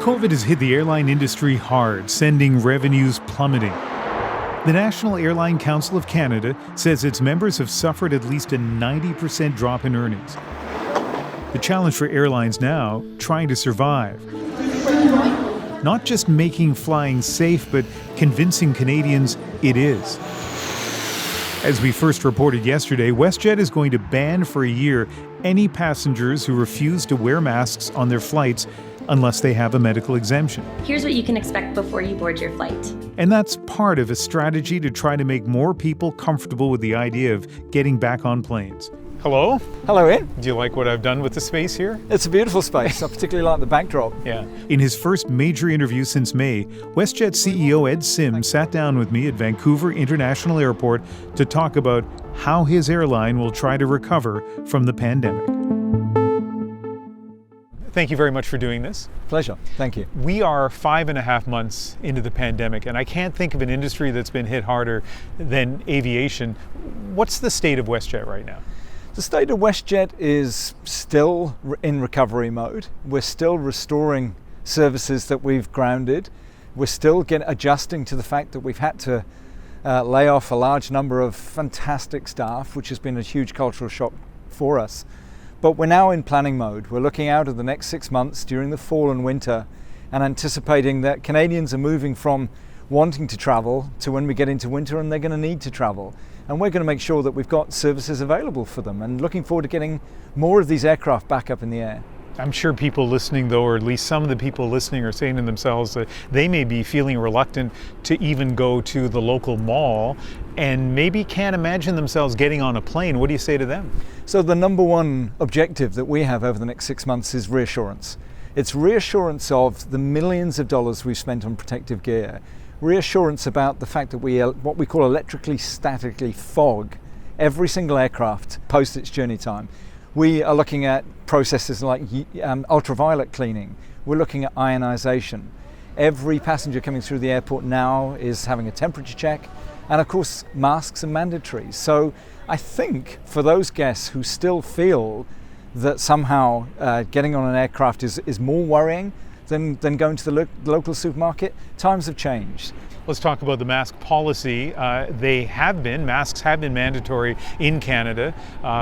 COVID has hit the airline industry hard, sending revenues plummeting. The National Airline Council of Canada says its members have suffered at least a 90% drop in earnings. The challenge for airlines now, trying to survive. Not just making flying safe, but convincing Canadians it is. As we first reported yesterday, WestJet is going to ban for a year any passengers who refuse to wear masks on their flights unless they have a medical exemption. Here's what you can expect before you board your flight. And that's part of a strategy to try to make more people comfortable with the idea of getting back on planes. Hello? Hello, Ian. Do you like what I've done with the space here? It's a beautiful space. I particularly like the backdrop. Yeah. In his first major interview since May, WestJet CEO Ed Sim sat down with me at Vancouver International Airport to talk about how his airline will try to recover from the pandemic. Thank you very much for doing this. Pleasure. Thank you. We are 5.5 months into the pandemic, and I can't think of an industry that's been hit harder than aviation. What's the state of WestJet right now? The state of WestJet is still in recovery mode. We're still restoring services that we've grounded. We're still adjusting to the fact that we've had to lay off a large number of fantastic staff, which has been a huge cultural shock for us. But we're now in planning mode. We're looking out at the next 6 months during the fall and winter and anticipating that Canadians are moving from wanting to travel to when we get into winter and they're going to need to travel. And we're going to make sure that we've got services available for them and looking forward to getting more of these aircraft back up in the air. I'm sure people listening, though, or at least some of the people listening are saying to themselves that they may be feeling reluctant to even go to the local mall and maybe can't imagine themselves getting on a plane. What do you say to them? So the number one objective that we have over the next 6 months is reassurance. It's reassurance of the millions of dollars we've spent on protective gear. Reassurance about the fact that we what we call electrically statically fog every single aircraft post its journey time. We are looking at processes like ultraviolet cleaning. We're looking at ionization. Every passenger coming through the airport now is having a temperature check, and of course masks are mandatory. So I think for those guests who still feel that somehow getting on an aircraft is more worrying than going to the local supermarket, times have changed. Let's talk about the mask policy. Masks have been mandatory in Canada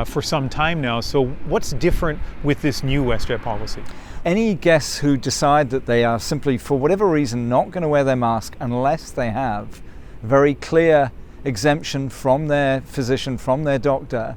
for some time now. So what's different with this new WestJet policy? Any guests who decide that they are simply, for whatever reason, not going to wear their mask unless they have a very clear exemption from their physician, from their doctor,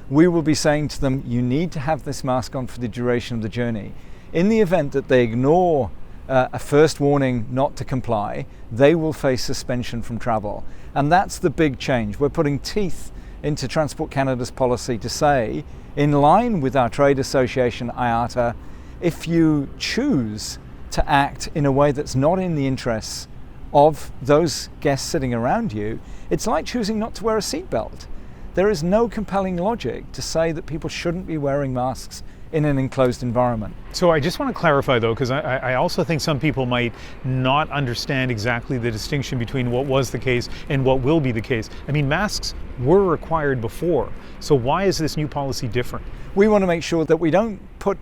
we will be saying to them, you need to have this mask on for the duration of the journey. In the event that they ignore a first warning not to comply, they will face suspension from travel. And that's the big change. We're putting teeth into Transport Canada's policy to say, in line with our trade association IATA, if you choose to act in a way that's not in the interests of those guests sitting around you, it's like choosing not to wear a seatbelt. There is no compelling logic to say that people shouldn't be wearing masks in an enclosed environment. So I just want to clarify though, because I also think some people might not understand exactly the distinction between what was the case and what will be the case. I mean, masks were required before, so why is this new policy different? We want to make sure that we don't put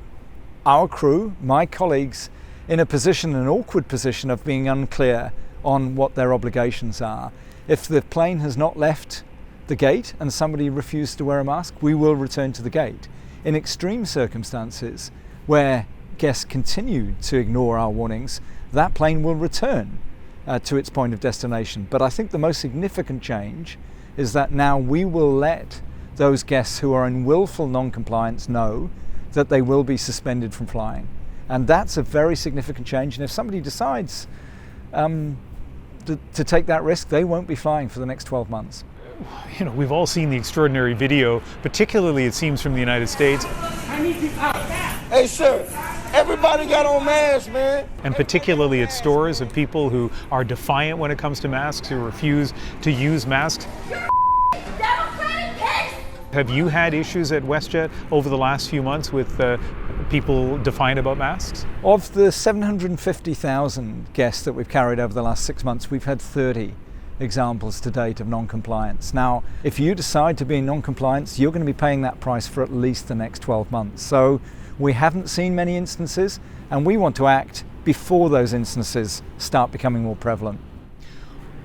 our crew, my colleagues, in an awkward position of being unclear on what their obligations are. If the plane has not left the gate and somebody refused to wear a mask, we will return to the gate. In extreme circumstances where guests continue to ignore our warnings, that plane will return to its point of destination. But I think the most significant change is that now we will let those guests who are in willful non-compliance know that they will be suspended from flying. And that's a very significant change. And if somebody decides to take that risk, they won't be flying for the next 12 months. You know, we've all seen the extraordinary video, particularly it seems from the United States. Hey, sir, everybody got on masks, man. And particularly at stores of people who are defiant when it comes to masks, who refuse to use masks. Have you had issues at WestJet over the last few months with people defiant about masks? Of the 750,000 guests that we've carried over the last 6 months, we've had 30 examples to date of non-compliance. Now, if you decide to be in non-compliance, you're going to be paying that price for at least the next 12 months. So we haven't seen many instances, and we want to act before those instances start becoming more prevalent.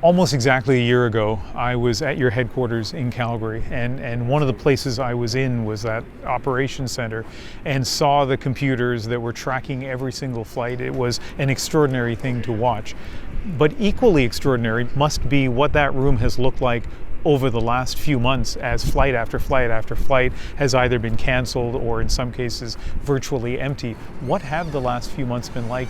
Almost exactly a year ago, I was at your headquarters in Calgary, and one of the places I was in was that operations center and saw the computers that were tracking every single flight. It was an extraordinary thing to watch. But equally extraordinary must be what that room has looked like over the last few months as flight after flight after flight has either been canceled or in some cases virtually empty. What have the last few months been like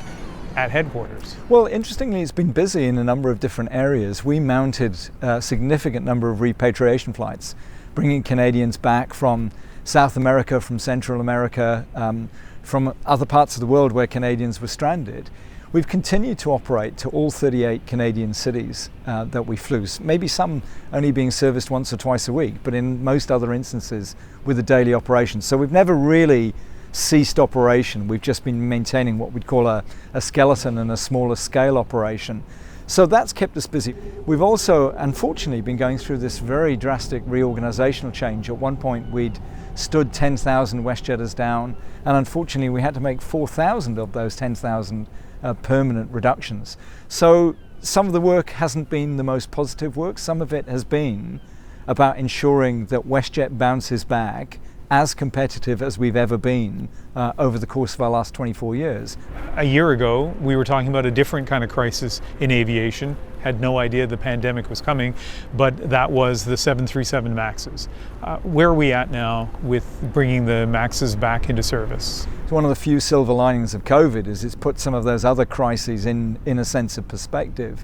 at headquarters? Well, interestingly, it's been busy in a number of different areas. We mounted a significant number of repatriation flights, bringing Canadians back from South America, from Central America, from other parts of the world where Canadians were stranded. We've continued to operate to all 38 Canadian cities that we flew, maybe some only being serviced once or twice a week, but in most other instances with a daily operation. So we've never really ceased operation. We've just been maintaining what we'd call a skeleton and a smaller scale operation. So that's kept us busy. We've also, unfortunately, been going through this very drastic reorganizational change. At one point, we'd stood 10,000 WestJetters down, and unfortunately, we had to make 4,000 of those 10,000 permanent reductions. So some of the work hasn't been the most positive work. Some of it has been about ensuring that WestJet bounces back as competitive as we've ever been over the course of our last 24 years. A year ago, we were talking about a different kind of crisis in aviation. Had no idea the pandemic was coming, but that was the 737 MAXs. Where are we at now with bringing the MAXs back into service? So one of the few silver linings of COVID is it's put some of those other crises in a sense of perspective.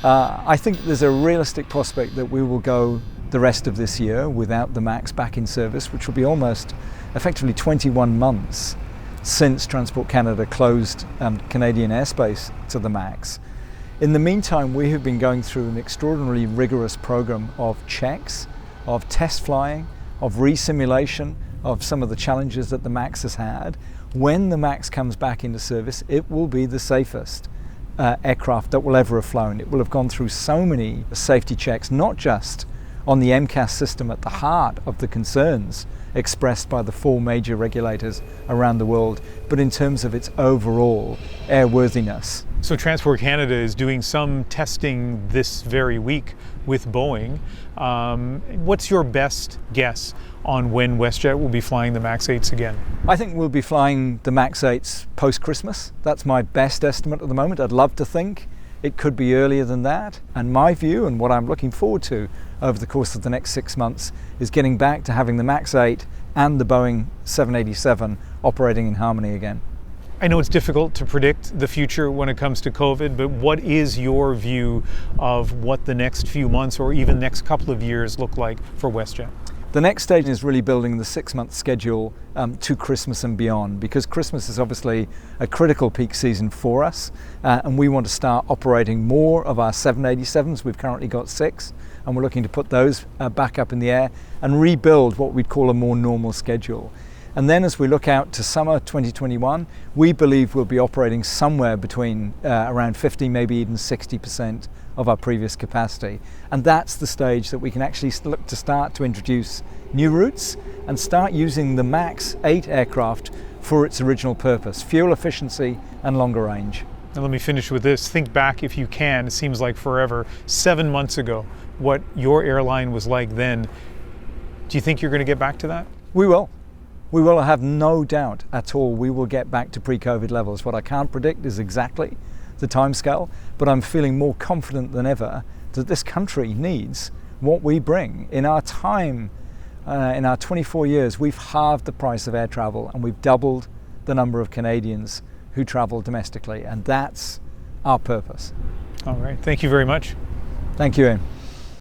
I think there's a realistic prospect that we will go the rest of this year without the MAX back in service, which will be almost effectively 21 months since Transport Canada closed Canadian airspace to the MAX. In the meantime, we have been going through an extraordinarily rigorous program of checks, of test flying, of re-simulation of some of the challenges that the MAX has had. When the MAX comes back into service, it will be the safest aircraft that will ever have flown. It will have gone through so many safety checks, not just on the MCAS system at the heart of the concerns expressed by the 4 major regulators around the world, but in terms of its overall airworthiness. So Transport Canada is doing some testing this very week with Boeing. What's your best guess on when WestJet will be flying the MAX 8s again? I think we'll be flying the MAX 8s post-Christmas. That's my best estimate at the moment. I'd love to think it could be earlier than that. And my view, and what I'm looking forward to over the course of the next 6 months, is getting back to having the MAX 8 and the Boeing 787 operating in harmony again. I know it's difficult to predict the future when it comes to COVID, but what is your view of what the next few months or even next couple of years look like for WestJet? The next stage is really building the 6-month schedule to Christmas and beyond, because Christmas is obviously a critical peak season for us, and we want to start operating more of our 787s. We've currently got 6, and we're looking to put those back up in the air and rebuild what we'd call a more normal schedule. And then as we look out to summer 2021, we believe we'll be operating somewhere between around 50, maybe even 60% of our previous capacity. And that's the stage that we can actually look to start to introduce new routes and start using the MAX 8 aircraft for its original purpose, fuel efficiency and longer range. Now let me finish with this. Think back, if you can, it seems like forever, 7 months ago, what your airline was like then. Do you think you're going to get back to that? We will. We will have no doubt at all we will get back to pre-COVID levels. What I can't predict is exactly the timescale, but I'm feeling more confident than ever that this country needs what we bring. In our time, in our 24 years, we've halved the price of air travel and we've doubled the number of Canadians who travel domestically, and that's our purpose. All right, thank you very much. Thank you, Ian.